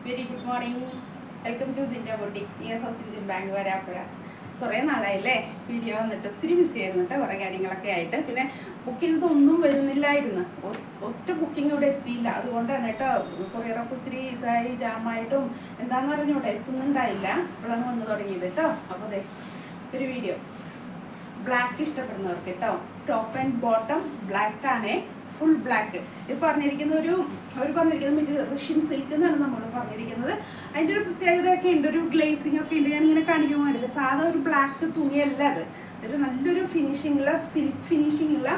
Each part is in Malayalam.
Very good morning. Welcome to സിൻഡ boutique near South Indian Bank Varappuzha. കുറേ നാളായില്ലേ വീഡിയോ വന്നിട്ട്, ഒത്തിരി ബിസി ആയിരുന്നു കേട്ടോ, കുറേ കാര്യങ്ങളൊക്കെ ആയിട്ട്. പിന്നെ ബുക്ക് ചെയ്തതൊന്നും വരുന്നില്ലായിരുന്നു, ഒറ്റ ബുക്കിംഗ് ഇവിടെ എത്തിയില്ല. അതുകൊണ്ടാണ് കേട്ടോ കൊറിയറൊക്കെ ഒത്തിരി ഇതായി ജാമായിട്ടും എന്താണെന്ന് പറഞ്ഞൂടെ എത്തുന്നുണ്ടായില്ല. ഇപ്പോഴാണ് വന്ന് തുടങ്ങിയത് കേട്ടോ. അപ്പോൾ അതെ ഒരു വീഡിയോ ബ്ലാക്ക് ഇഷ്ടപ്പെടുന്നവർക്ക് കേട്ടോ. ടോപ്പ് ആൻഡ് ബോട്ടം ബ്ലാക്ക് ആണേ, ഫുൾ ബ്ലാക്ക്. ഇത് പറഞ്ഞിരിക്കുന്ന അവർ പറഞ്ഞിരിക്കുന്നത് മെറ്റീരിയൽ റഷ്യൻ സിൽക്ക് എന്നാണ് നമ്മൾ പറഞ്ഞിരിക്കുന്നത്. അതിൻ്റെ ഒരു പ്രത്യേകതയൊക്കെ ഉണ്ട്, ഒരു ഗ്ലേസിംഗ് ഒക്കെ ഉണ്ട്. ഞാനിങ്ങനെ കാണിക്കാൻ വേണ്ടിയിട്ട് സാധാ ഒരു ബ്ലാക്ക് തുണിയല്ല അത്, ഒരു നല്ലൊരു ഫിനിഷിങ്ങുള്ള സിൽക്ക് ഫിനിഷിങ്ങുള്ള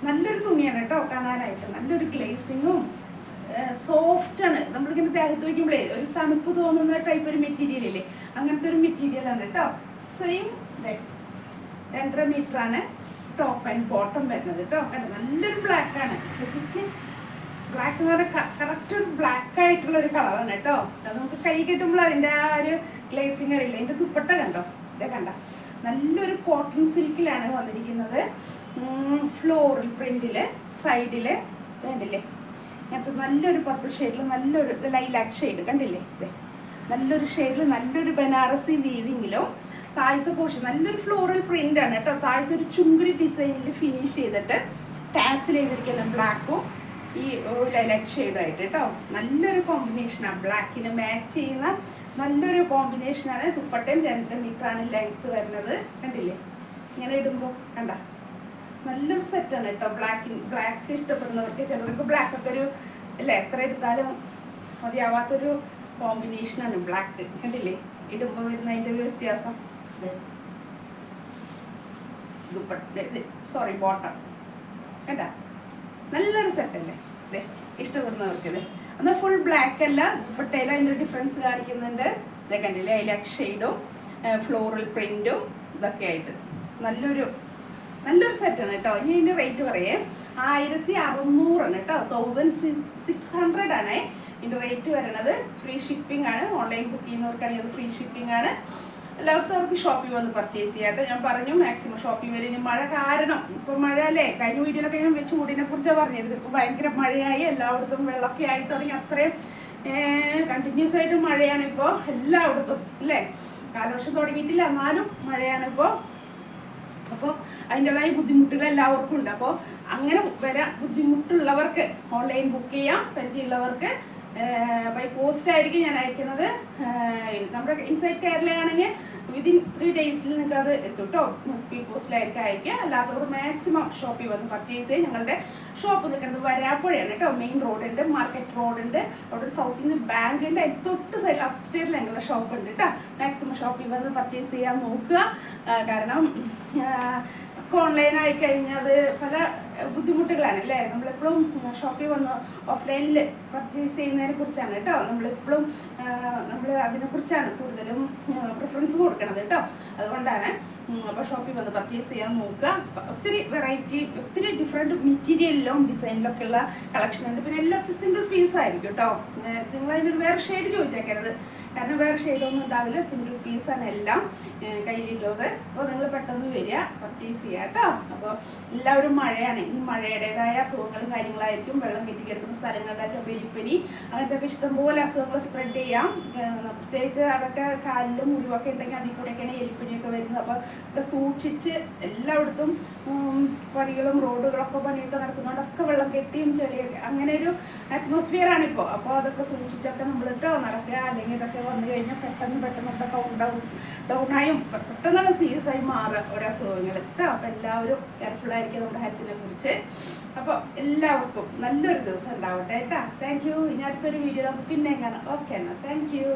നല്ലൊരു തുണിയാണ് കേട്ടോ. കാണാനായിട്ട് നല്ലൊരു ഗ്ലേസിങ്ങും സോഫ്റ്റാണ്. നമ്മളിങ്ങനെ ദേഹത്ത് വയ്ക്കുമ്പോഴേ ഒരു തണുപ്പ് തോന്നുന്ന ടൈപ്പ് ഒരു മെറ്റീരിയൽ ഇല്ലേ, അങ്ങനത്തെ ഒരു മെറ്റീരിയലാണ് കേട്ടോ. സെയിം 2.5 മീറ്ററാണ് ടോപ്പ് ആൻഡ് ബോട്ടം വരുന്നത് കേട്ടോ. നല്ലൊരു ബ്ലാക്ക് ആണ്, ശരിക്കും ബ്ലാക്ക് എന്ന് പറഞ്ഞാൽ കറക്റ്റ് ഒരു ബ്ലാക്ക് ആയിട്ടുള്ള ഒരു കളറാണ് കേട്ടോ. അത് നമുക്ക് കൈ കെട്ടുമ്പോൾ അതിൻ്റെ ആ ഒരു ഗ്ലേസിങ് അറിയില്ല. അതിൻ്റെ ദുപ്പട്ട കണ്ടോ, ഇതേ കണ്ട നല്ലൊരു കോട്ടൺ സിൽക്കിലാണ് വന്നിരിക്കുന്നത്. ഫ്ലോറൽ പ്രിന്റില് സൈഡില് വേണ്ടില്ലേ അങ്ങനത്തെ നല്ലൊരു പർപ്പിൾ ഷെയ്ഡിൽ നല്ലൊരു ലൈലാക്ക് ഷെയ്ഡ് കണ്ടില്ലേ, ഇതേ നല്ലൊരു ഷെയ്ഡിൽ നല്ലൊരു ബനാറസി വീവിങ്ങിലും താഴത്തെ പോർഷൻ നല്ലൊരു ഫ്ലോറൽ പ്രിന്റ് ആണ് കേട്ടോ. താഴത്തെ ഒരു ചുങ്കുരി ഡിസൈനിൽ ഫിനിഷ് ചെയ്തിട്ട് ടാസിൽ ചെയ്തിരിക്കുന്ന ബ്ലാക്കും ഈ ലൈലാക്ക് ഷെയ്ഡായിട്ട് കേട്ടോ. നല്ലൊരു കോമ്പിനേഷനാണ്, ബ്ലാക്കിന് മാച്ച് ചെയ്യുന്ന നല്ലൊരു കോമ്പിനേഷനാണ്. ദുപ്പട്ടയും 2 മീറ്ററാണ് ലെങ്ത് വരുന്നത് കണ്ടില്ലേ. ഇങ്ങനെ ഇടുമ്പോൾ കണ്ട നല്ലൊരു സെറ്റാണ് കേട്ടോ. ബ്ലാക്ക് ഇഷ്ടപ്പെടുന്നവർക്ക്, ചിലർക്ക് ബ്ലാക്ക് ഒക്കെ ഒരു അല്ലേ എത്ര എടുത്താലും മതിയാവാത്തൊരു കോമ്പിനേഷനാണ് ബ്ലാക്ക് കണ്ടില്ലേ. ഇടുമ്പോൾ വരുന്നതിൻ്റെ ഒരു വ്യത്യാസം ബോട്ടം കേട്ടാ നല്ലൊരു സെറ്റല്ലേ. ഇതേ ഇഷ്ടപ്പെടുന്നവർക്ക് ഇത് എന്നാൽ ഫുൾ ബ്ലാക്ക് അല്ല, ദുപ്പട്ടയിൽ അതിൻ്റെ ഡിഫറൻസ് കാണിക്കുന്നുണ്ട്. ഇതേ കണ്ടില്ലേ, ലൈലാക്ക് ഷെയ്ഡും ഫ്ലോറൽ പ്രിന്റും ഇതൊക്കെ ആയിട്ട് നല്ലൊരു സെറ്റാണ് കേട്ടോ. ഇനി ഇതിൻ്റെ റേറ്റ് പറയേ 1600 കേട്ടോ. 1600 ആണ് ഇതിൻ്റെ റേറ്റ് വരണത്. ഫ്രീ ഷിപ്പിംഗ് ആണ്. ഓൺലൈൻ ബുക്ക് ചെയ്യുന്നവർക്കാണെങ്കിൽ അത് ഫ്രീ ഷിപ്പിംഗ് ആണ്. എല്ലാവർക്കും അവർക്ക് ഷോപ്പിൽ വന്ന് പർച്ചേസ് ചെയ്യാട്ടോ. ഞാൻ പറഞ്ഞു മാക്സിമം ഷോപ്പിൽ വരെ. ഇനി മഴ കാരണം ഇപ്പം മഴ അല്ലേ, കഴിഞ്ഞ വീഡിയോയിലൊക്കെ ഞാൻ ചൂടിനെ കുറിച്ചാണ് പറഞ്ഞത്. ഇപ്പോൾ ഭയങ്കര മഴയായി, എല്ലായിടത്തും വെള്ളമൊക്കെ ആയി തുടങ്ങി. അത്രയും കണ്ടിന്യൂസ് ആയിട്ട് മഴയാണ് ഇപ്പോൾ എല്ലായിടത്തും അല്ലേ. കാലവർഷം തുടങ്ങിയിട്ടില്ല, എന്നാലും മഴയാണ് ഇപ്പോൾ. അപ്പോൾ അതിൻ്റെതായ ബുദ്ധിമുട്ടുകൾ എല്ലാവർക്കും ഉണ്ട്. അപ്പോൾ അങ്ങനെ വരാൻ ബുദ്ധിമുട്ടുള്ളവർക്ക് ഓൺലൈൻ ബുക്ക് ചെയ്യാം. പരിചയമുള്ളവർക്ക് ബൈ പോസ്റ്റ് ആയിരിക്കും ഞാൻ അയക്കുന്നത്. നമ്മുടെ ഇൻസൈഡ് കേരളയാണെങ്കിൽ വിതിൻ 3 ഡേയ്സിൽ നിങ്ങൾക്ക് അത് എത്തും കേട്ടോ. സ്പീഡ് പോസ്റ്റിലായിരിക്കും അയക്കുക. അല്ലാത്തവർ മാക്സിമം ഷോപ്പിൽ വന്ന് പർച്ചേസ് ചെയ്യും. ഞങ്ങളുടെ ഷോപ്പ് നിൽക്കുന്നത് വരാപ്പുഴയാണ് കേട്ടോ. മെയിൻ റോഡുണ്ട്, മാർക്കറ്റ് റോഡുണ്ട്, അവിടെ ഒരു സൗത്ത് ഇന്ത്യൻ ബാങ്ക് ഉണ്ട്. അതിന് തൊട്ട് സൈഡിൽ അപ്സ്റ്റേറിൽ ഞങ്ങളുടെ ഷോപ്പ് ഉണ്ട് കേട്ടോ. മാക്സിമം ഷോപ്പിൽ വന്ന് പർച്ചേസ് ചെയ്യാൻ നോക്കുക. കാരണം ഓൺലൈൻ ആയി കഴിഞ്ഞാൽ പല ബുദ്ധിമുട്ടുകളാണ് അല്ലേ. നമ്മളെപ്പോഴും ഷോപ്പിൽ വന്ന് ഓഫ്ലൈനിൽ പർച്ചേസ് ചെയ്യുന്നതിനെ കുറിച്ചാണ് കേട്ടോ. നമ്മളെപ്പോഴും നമ്മൾ അതിനെക്കുറിച്ചാണ് കൂടുതലും പ്രിഫറൻസ് കൊടുക്കണത് കേട്ടോ. അതുകൊണ്ടാണ് അപ്പോൾ ഷോപ്പിൽ വന്ന് പർച്ചേസ് ചെയ്യാൻ നോക്കുക. ഒത്തിരി വെറൈറ്റി, ഒത്തിരി ഡിഫറെൻറ്റ് മെറ്റീരിയലിലും ഡിസൈനിലൊക്കെ ഉള്ള കളക്ഷൻ ഉണ്ട്. പിന്നെ എല്ലാം സിംഗിൾ പീസ് ആയിരിക്കും കേട്ടോ. നിങ്ങൾ അതിനൊരു വേറെ ഷെയ്ഡ് ചോദിച്ചേക്കരുത്, കാരണം വേറെ ഷെയ്ഡൊന്നും ഉണ്ടാവില്ല. സിംഗിൾ പീസാണ് എല്ലാം കയ്യിലുള്ളത്. അപ്പോൾ നിങ്ങൾ പെട്ടെന്ന് വരിക, പർച്ചേസ് ചെയ്യുക കേട്ടോ. അപ്പോൾ എല്ലാവരും മഴയാണ്, ഈ മഴയുടേതായ അസുഖങ്ങളും കാര്യങ്ങളായിരിക്കും. വെള്ളം കെട്ടിക്കിടക്കുന്ന സ്ഥലങ്ങളിലൊക്കെ എലിപ്പനി അങ്ങനത്തെ ഒക്കെ ഇഷ്ടംപോലെ അസുഖങ്ങൾ സ്പ്രെഡ് ചെയ്യാം. പ്രത്യേകിച്ച് അതൊക്കെ കാലിൽ മുറിവൊക്കെ ഉണ്ടെങ്കിൽ അതിൽ കൂടെയൊക്കെയാണ് എലിപ്പനിയൊക്കെ വരുന്നത്. അപ്പോൾ ഒക്കെ സൂക്ഷിച്ച് എല്ലായിടത്തും പണികളും റോഡുകളൊക്കെ പണിയൊക്കെ നടക്കുന്നതുകൊണ്ടൊക്കെ വെള്ളം കെട്ടിയും ചെളിയൊക്കെ അങ്ങനെ ഒരു അറ്റ്മോസ്ഫിയറാണ് ഇപ്പോൾ. അപ്പോൾ അതൊക്കെ സൂക്ഷിച്ചൊക്കെ നമ്മൾ കേട്ടോ നടക്കുക. അല്ലെങ്കിൽ ഇതൊക്കെ വന്നു കഴിഞ്ഞാൽ പെട്ടെന്നൊക്കെ ഡൗണായും പെട്ടെന്ന് സീരിയസ് ആയി മാറുക ഓരോ അസുഖങ്ങൾ കേട്ടോ. അപ്പോൾ എല്ലാവരും കെയർഫുള്ളായിരിക്കും നമ്മുടെ ഹെൽത്തിനെ കുറിച്ച്. അപ്പോൾ എല്ലാവർക്കും നല്ലൊരു ദിവസം ഉണ്ടാവട്ടെ കേട്ടോ. Thank you. ഇനി അടുത്തൊരു വീഡിയോ നമുക്ക് പിന്നെയും കാണാം. ഓക്കെ എന്നാൽ താങ്ക് യു.